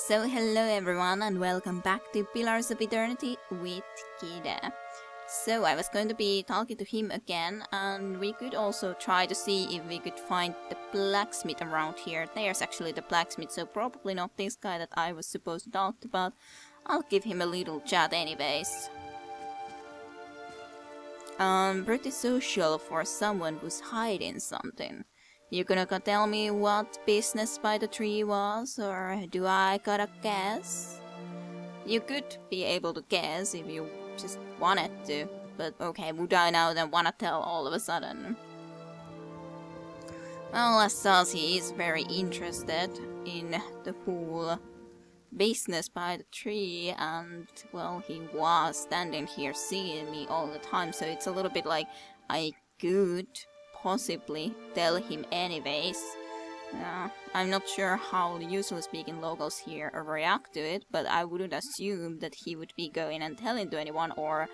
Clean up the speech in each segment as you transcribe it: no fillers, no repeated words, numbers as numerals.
So hello everyone and welcome back to Pillars of Eternity with Kida. So I was going to be talking to him again, and we could also try to see if we could find the blacksmith around here. There's actually the blacksmith, so probably not this guy that I was supposed to talk to, but I'll give him a little chat anyways. Pretty social for someone who's hiding something. You gonna tell me what business by the tree was, or do I gotta guess? You could be able to guess if you just wanted to, but okay, would I now then wanna tell all of a sudden? Well, as such, he is very interested in the whole business by the tree, and well, he was standing here seeing me all the time, so it's a little bit like I could possibly tell him anyways. I'm not sure how the usually speaking locals here react to it, but I wouldn't assume that he would be going and telling to anyone or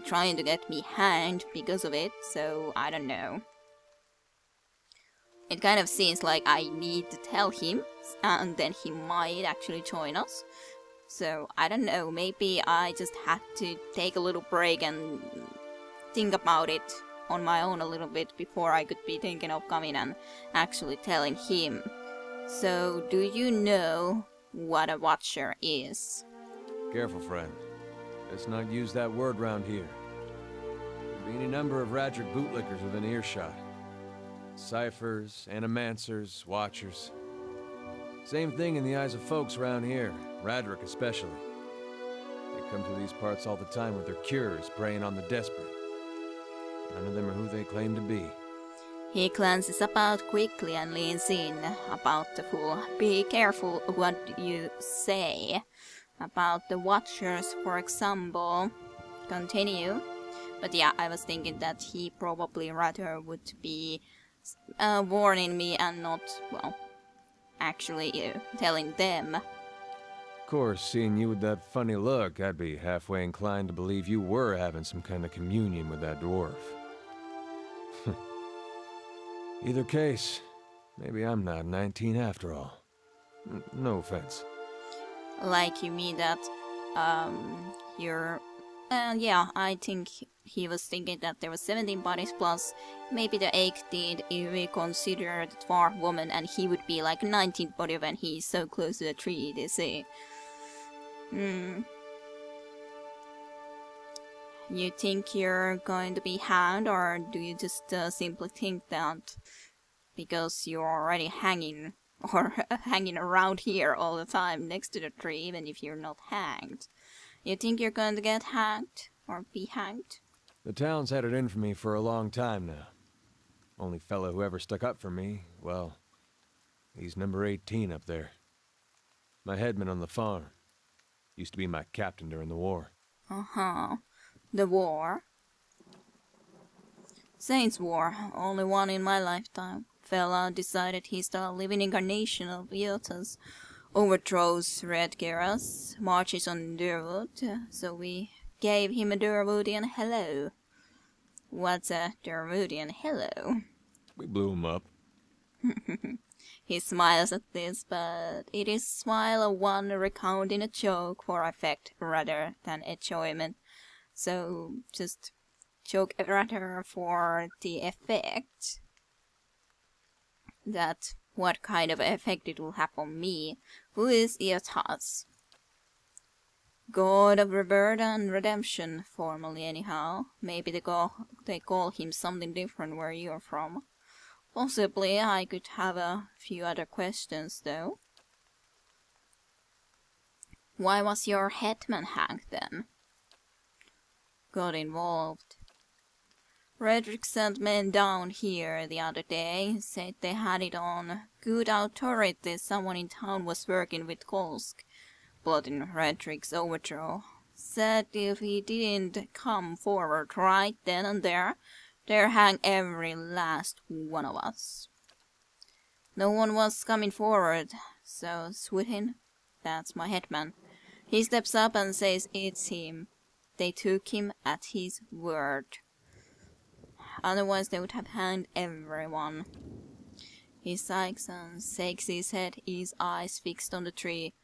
trying to get me hanged because of it, so I don't know. It kind of seems like I need to tell him, and then he might actually join us. So I don't know, maybe I just had to take a little break and think about it on my own a little bit before I could be thinking of coming and actually telling him. So, do you know what a watcher is? Careful, friend. Let's not use that word round here. There'll be any number of Radric bootlickers within earshot. Ciphers, animancers, watchers. Same thing in the eyes of folks around here, Radric especially. They come to these parts all the time with their cures, preying on the desperate. None of them are who they claim to be. He glances about quickly and leans in about the fool. Be careful what you say. About the watchers, for example. Continue. But yeah, I was thinking that he probably rather would be warning me and not, well, actually telling them. Of course, seeing you with that funny look, I'd be halfway inclined to believe you were having some kind of communion with that dwarf. Either case, maybe I'm not 19 after all. No offense. Like you mean that, you're... yeah, I think he was thinking that there was 17 bodies plus maybe the 18 if we consider the dwarf woman, and he would be like 19th body when he's so close to the tree, they say. You think you're going to be hanged, or do you just simply think that because you're already hanging or hanging around here all the time next to the tree, even if you're not hanged, you think you're going to get hanged or be hanged? The town's had it in for me for a long time now. Only fellow who ever stuck up for me, well, he's number 18 up there. My headman on the farm. Used to be my captain during the war. The war? Saints' War, only one in my lifetime. Fella decided he's the living incarnation of Eotas. Overthrows Redgeras, marches on Durwood, so we gave him a Durwoodian hello. What's a Durwoodian hello? We blew him up. He smiles at this, but it is smile of one recounting a joke for effect rather than enjoyment. So, just joke rather for the effect. That what kind of effect it will have on me. Who is Eotas? God of rebirth and redemption, formally anyhow. Maybe they call him something different where you're from. Possibly I could have a few other questions though. Why was your headman hanged then? Got involved. Redric sent men down here the other day, said they had it on good authority someone in town was working with Kolsk, plotting Redric's overthrow. Said if he didn't come forward right then and there, they'd hang every last one of us. No one was coming forward, so Swithin, that's my headman, he steps up and says it's him. They took him at his word. Otherwise they would have hanged everyone. He sighs and shakes his head, his eyes fixed on the tree.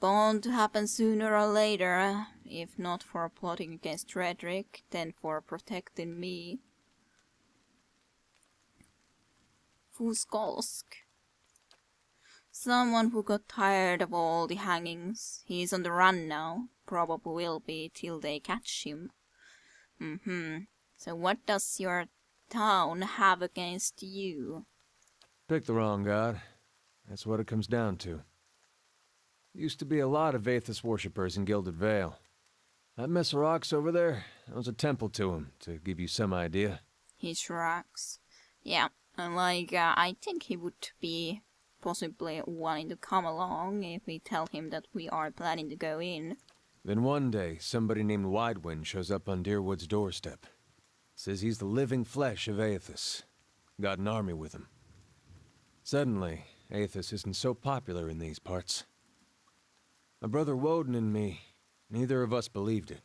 bound to happen sooner or later, if not for plotting against Redrick, then for protecting me. Fuskolsk. Someone who got tired of all the hangings. He's on the run now. Probably will be till they catch him. So what does your town have against you? Pick the wrong god. That's what it comes down to. Used to be a lot of Aethys worshippers in Gilded Vale. That mess of rocks over there, that was a temple to him, to give you some idea. He shrugs. Yeah, and I think he would be possibly wanting to come along if we tell him that we are planning to go in. Then one day, somebody named Widewind shows up on Deerwood's doorstep. Says he's the living flesh of Aethys. Got an army with him. Suddenly, Aethys isn't so popular in these parts. My brother Woden and me, neither of us believed it.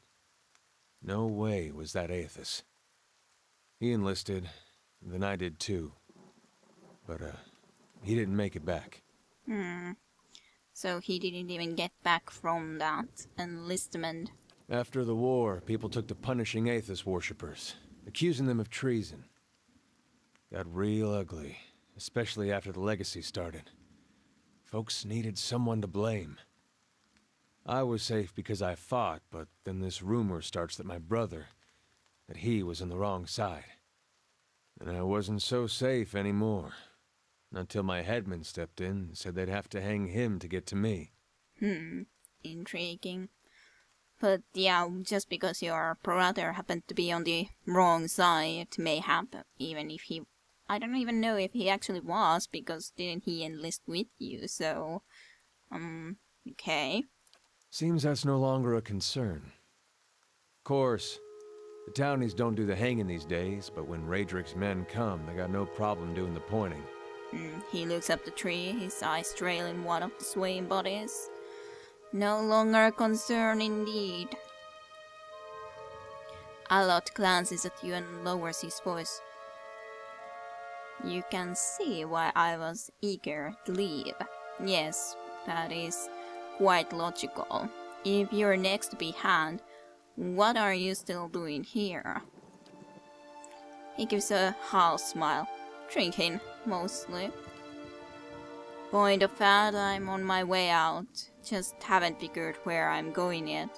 No way was that Aethys. He enlisted, then I did too. But, he didn't make it back. So he didn't even get back from that enlistment. After the war, people took to punishing Aethys worshippers, accusing them of treason. Got real ugly, especially after the Legacy started. Folks needed someone to blame. I was safe because I fought, but then this rumor starts that my brother, that he was on the wrong side. And I wasn't so safe anymore. Until my headman stepped in and said they'd have to hang him to get to me. Intriguing. But yeah, just because your brother happened to be on the wrong side, mayhap, even if he... I don't even know if he actually was, because didn't he enlist with you, so... okay. Seems that's no longer a concern. Of course, the townies don't do the hanging these days, but when Raedrick's men come, they got no problem doing the pointing. He looks up the tree, his eyes trailing one of the swaying bodies. No longer a concern indeed. Alot glances at you and lowers his voice. You can see why I was eager to leave. Yes, that is quite logical. If you're next to be hanged, what are you still doing here? He gives a half smile. Drinking, mostly. Point of fact, I'm on my way out. Just haven't figured where I'm going yet.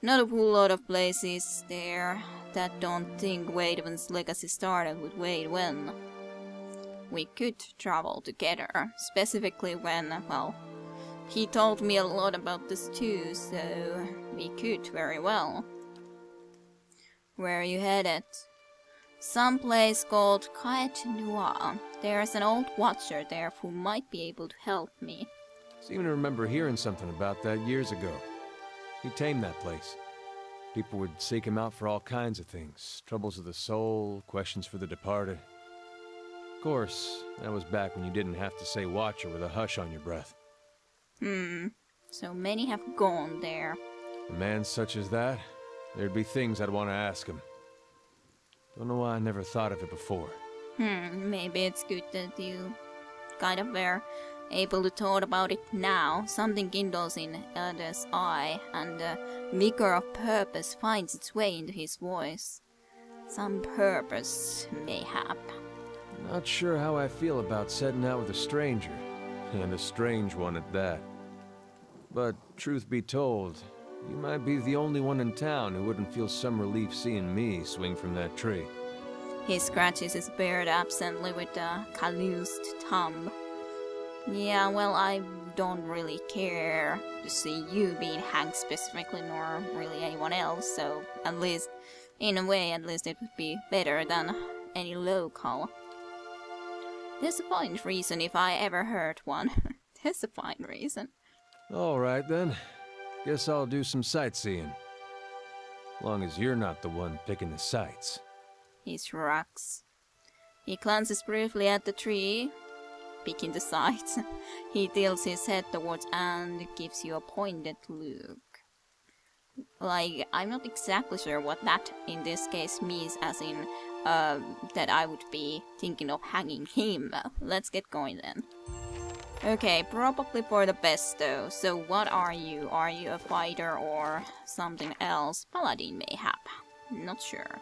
Not a whole lot of places there that don't think Wademan's legacy started with Wadewen. We could travel together, specifically when, well, he told me a lot about this too, so we could very well. Where are you headed? Some place called Caet Noir. There's an old watcher there who might be able to help me. Seem to remember hearing something about that years ago. He tamed that place. People would seek him out for all kinds of things. Troubles of the soul, questions for the departed. Of course, that was back when you didn't have to say watcher with a hush on your breath. So many have gone there. A man such as that, there'd be things I'd want to ask him. Don't know why I never thought of it before. Maybe it's good that you kind of were able to talk about it now. Something kindles in Elder's eye, and the vigor of purpose finds its way into his voice. Some purpose, mayhap. Not sure how I feel about setting out with a stranger, and a strange one at that. But truth be told, you might be the only one in town who wouldn't feel some relief seeing me swing from that tree. He scratches his beard absently with a calloused thumb. Yeah, well, I don't really care to see you being hanged specifically, nor really anyone else, so at least, in a way, at least it would be better than any local. There's a fine reason if I ever heard one. There's a fine reason. Alright then. Guess I'll do some sightseeing. Long as you're not the one picking the sights. He shrugs. He glances briefly at the tree, picking the sights. He tilts his head towards and gives you a pointed look. Like, I'm not exactly sure what that in this case means, as in, that I would be thinking of hanging him. Let's get going then. Okay, probably for the best though. So what are you? Are you a fighter or something else? Paladin mayhap. Not sure.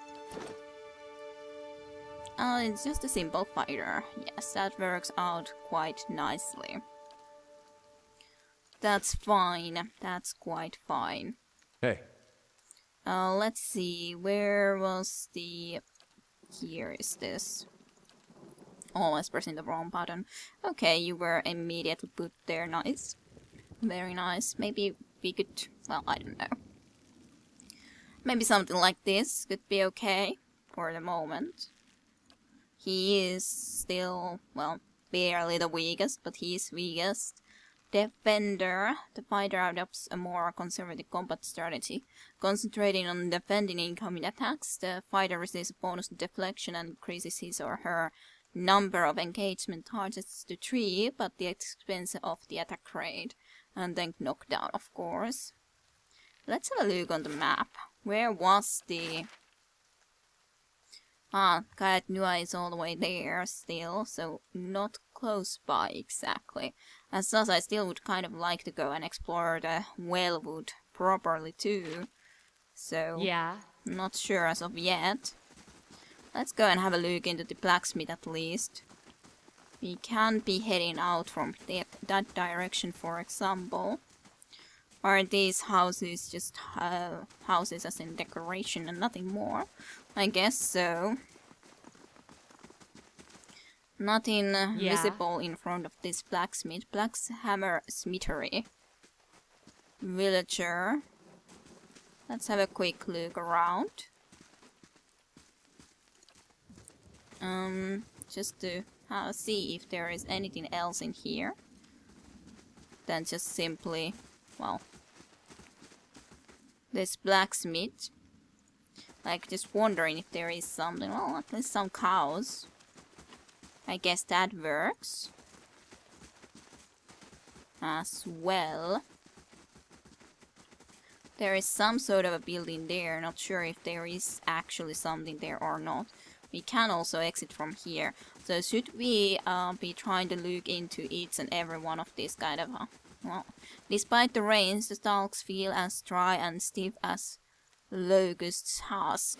It's just a simple fighter. Yes, that works out quite nicely. That's fine. That's quite fine. Hey. Let's see. Where was the... Here is this. Always pressing the wrong button. Okay, you were immediately put there. Nice. Very nice. Maybe we could... Well, I don't know. Maybe something like this could be okay for the moment. He is still, well, barely the weakest, but he is weakest. Defender. The fighter adopts a more conservative combat strategy. Concentrating on defending incoming attacks, the fighter receives a bonus to deflection and increases his or her number of engagement targets to 3, but the expense of the attack rate. And then knockdown, of course. Let's have a look on the map. Where was the... Kaet Nua is all the way there still, so not close by exactly. As such, I still would kind of like to go and explore the Wellwood properly too. So, Yeah. not sure as of yet. Let's go and have a look into the blacksmith at least. We can be heading out from that direction, for example. Are these houses just houses as in decoration and nothing more? I guess so. Nothing visible in front of this blacksmith. Blackshammer Smithery. Villager. Let's have a quick look around. Just to see if there is anything else in here than just simply, well, this blacksmith. Like, just wondering if there is something. Well, at least some cows. I guess that works. As well. There is some sort of a building there. Not sure if there is actually something there or not. We can also exit from here. So should we be trying to look into each and every one of these kind of... well, despite the rains, the stalks feel as dry and stiff as locust's husk.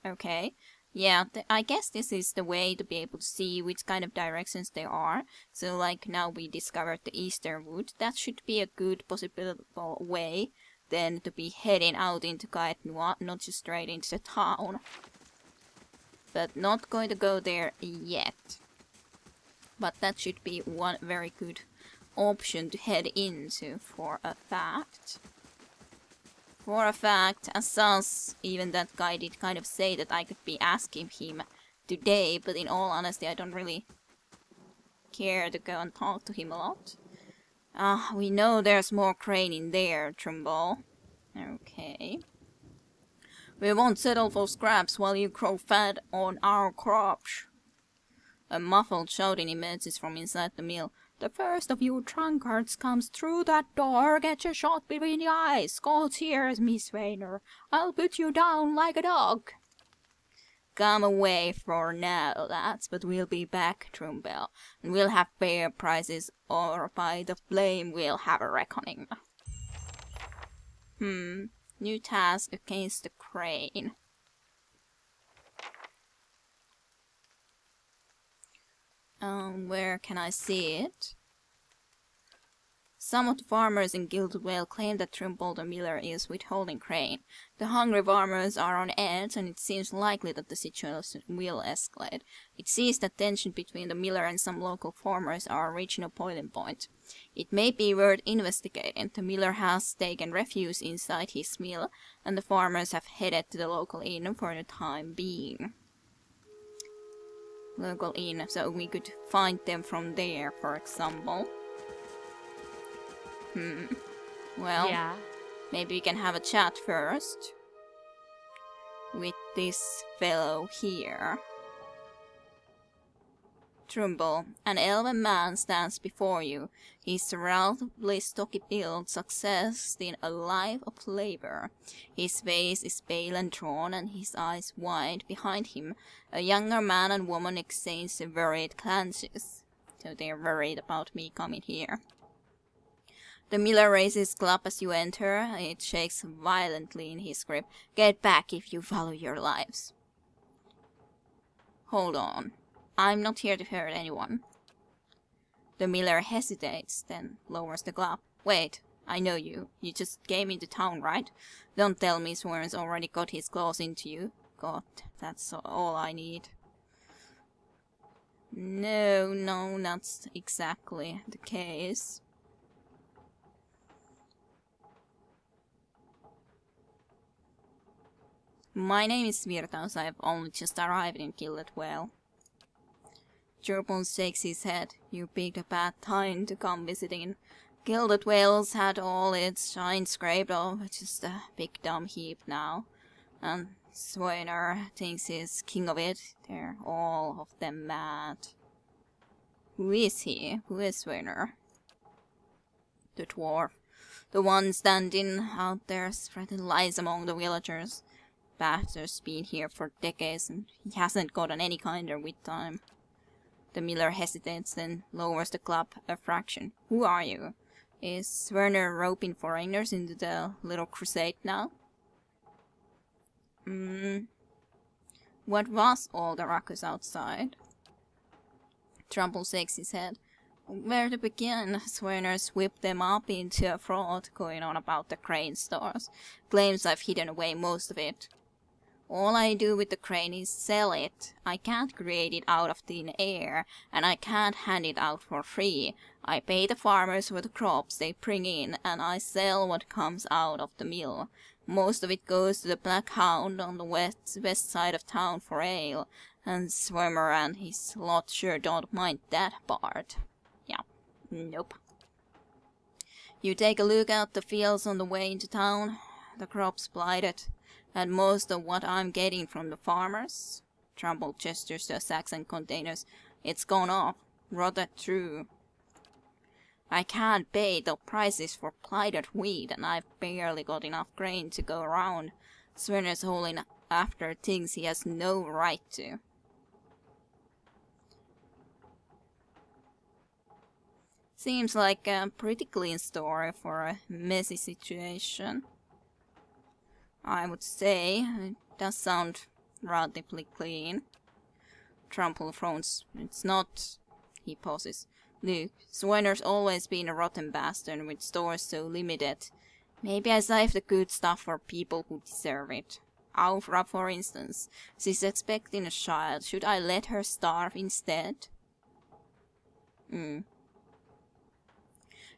Okay. Yeah, I guess this is the way to be able to see which kind of directions there are. So like now we discovered the Eastern Wood. That should be a good possible way then to be heading out into Kaet Nua, not just straight into the town. But not going to go there yet. But that should be one very good option to head into for a fact. For a fact, as such, even that guy did kind of say that I could be asking him today, but in all honesty I don't really care to go and talk to him a lot. We know there's more crane in there, Trumbull. Okay. We won't settle for scraps while you grow fat on our crops. A muffled shouting emerges from inside the mill. The first of you drunkards comes through that door, get you shot between the eyes. Scold's here, Miss Raynor. I'll put you down like a dog. Come away for now, lads, but we'll be back, Trumbull. And we'll have fair prices, or by the flame we'll have a reckoning. New task against the crane. Where can I see it? Some of the farmers in Guildvale claim that Trumbull the Miller is withholding grain. The hungry farmers are on edge, and it seems likely that the situation will escalate. It seems that tension between the miller and some local farmers are reaching a boiling point. It may be worth investigating. The miller has taken refuge inside his mill, and the farmers have headed to the local inn for the time being. Local inn, so we could find them from there, for example. Well, Yeah. maybe we can have a chat first with this fellow here. Trumbull, an elven man stands before you. His relatively stocky build suggests a life of labor. His face is pale and drawn, and his eyes wide. Behind him, a younger man and woman exchange worried glances. so they're worried about me coming here. The miller raises his club as you enter. It shakes violently in his grip. Get back if you value your lives. Hold on. I'm not here to hurt anyone. The miller hesitates, then lowers the club. Wait, I know you. You just came into town, right? Don't tell me Swearner's already got his claws into you. God, that's all I need. No, that's exactly the case. My name is Virtaus. I've only just arrived in Gilded Vale. Gerbils shakes his head. You picked a bad time to come visiting. Gilded Vale's had all its shine scraped off, just a big dumb heap now. And Swearner thinks he's king of it. They're all of them mad. Who is he? Who is Swearner? The dwarf. The one standing out there spreading lies among the villagers. Bastard's been here for decades and he hasn't gotten any kinder with time. The miller hesitates, then lowers the club a fraction. Who are you? Is Swearner roping foreigners into the little crusade now? What was all the ruckus outside? Trumbull shakes his head. Where to begin? Swearner's whipped them up into a fraud, going on about the crane stores. Claims I've hidden away most of it. All I do with the crane is sell it. I can't create it out of thin air, and I can't hand it out for free. I pay the farmers for the crops they bring in, and I sell what comes out of the mill. Most of it goes to the Black Hound on the west side of town for ale, and Swearner and his lot sure don't mind that part. Yeah, nope. You take a look at the fields on the way into town. The crops blighted. And most of what I'm getting from the farmers, Trumbull gestures to sacks and containers, it's gone off, rotted through. I can't pay the prices for blighted wheat, and I've barely got enough grain to go around. Swearner's hauling after things he has no right to. Seems like a pretty clean story for a messy situation. I would say it does sound relatively clean. Trumbull frowns. It's not. He pauses. Look, Swearner's always been a rotten bastard with stores so limited. Maybe I save the good stuff for people who deserve it. Aufra, for instance. She's expecting a child. Should I let her starve instead? Do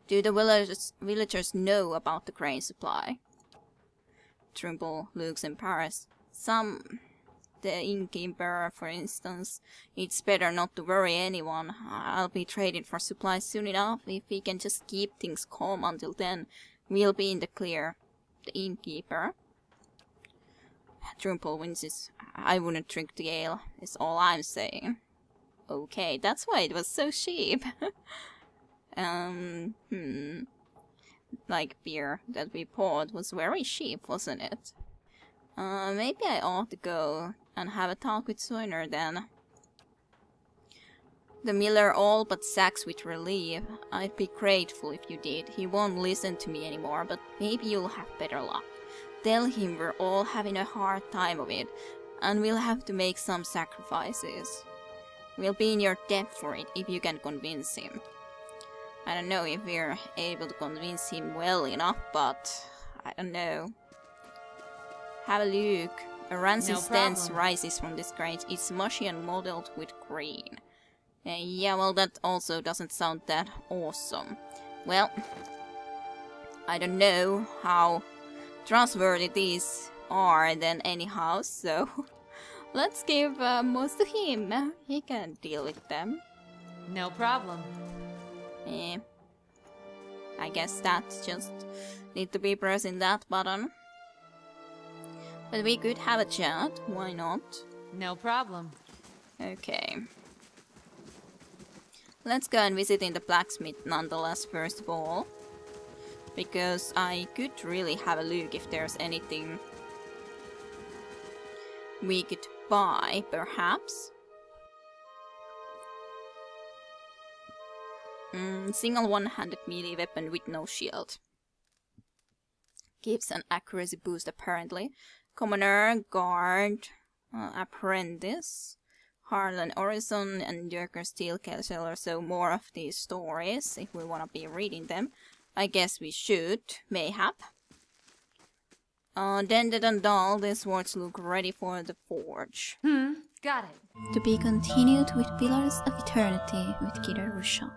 the villagers know about the grain supply? Trumbull looks embarrassed. The innkeeper, for instance. It's better not to worry anyone. I'll be trading for supplies soon enough. If we can just keep things calm until then, we'll be in the clear. The innkeeper? Trumbull winces. I wouldn't drink the ale, is all I'm saying. Okay, that's why it was so cheap. Like beer that we poured was very cheap, wasn't it? Maybe I ought to go and have a talk with Swearner then. The miller all but sacks with relief. I'd be grateful if you did. He won't listen to me anymore, but maybe you'll have better luck. Tell him we're all having a hard time of it, and we'll have to make some sacrifices. We'll be in your debt for it if you can convince him. I don't know if we're able to convince him well enough, but I don't know. Have a look. A rancid stench rises from this grate. It's mushy and mottled with green. Yeah, well, that also doesn't sound that awesome. Well, I don't know how trustworthy these are then anyhow, so let's give most to him. He can deal with them. No problem. I guess that's just need to be pressing that button. But we could have a chat, why not? No problem. Okay. Let's go and visit in the blacksmith nonetheless first of all. Because I could really have a look if there's anything we could buy, perhaps. Single one-handed melee weapon with no shield. Gives an accuracy boost apparently. Commoner, Guard, Apprentice, Harlan Orison, and Dirker Steelkiller. So more of these stories if we want to be reading them. I guess we should, mayhap. Dented and dull, these swords look ready for the forge. Got it. To be continued with Pillars of Eternity with Kira Rusha.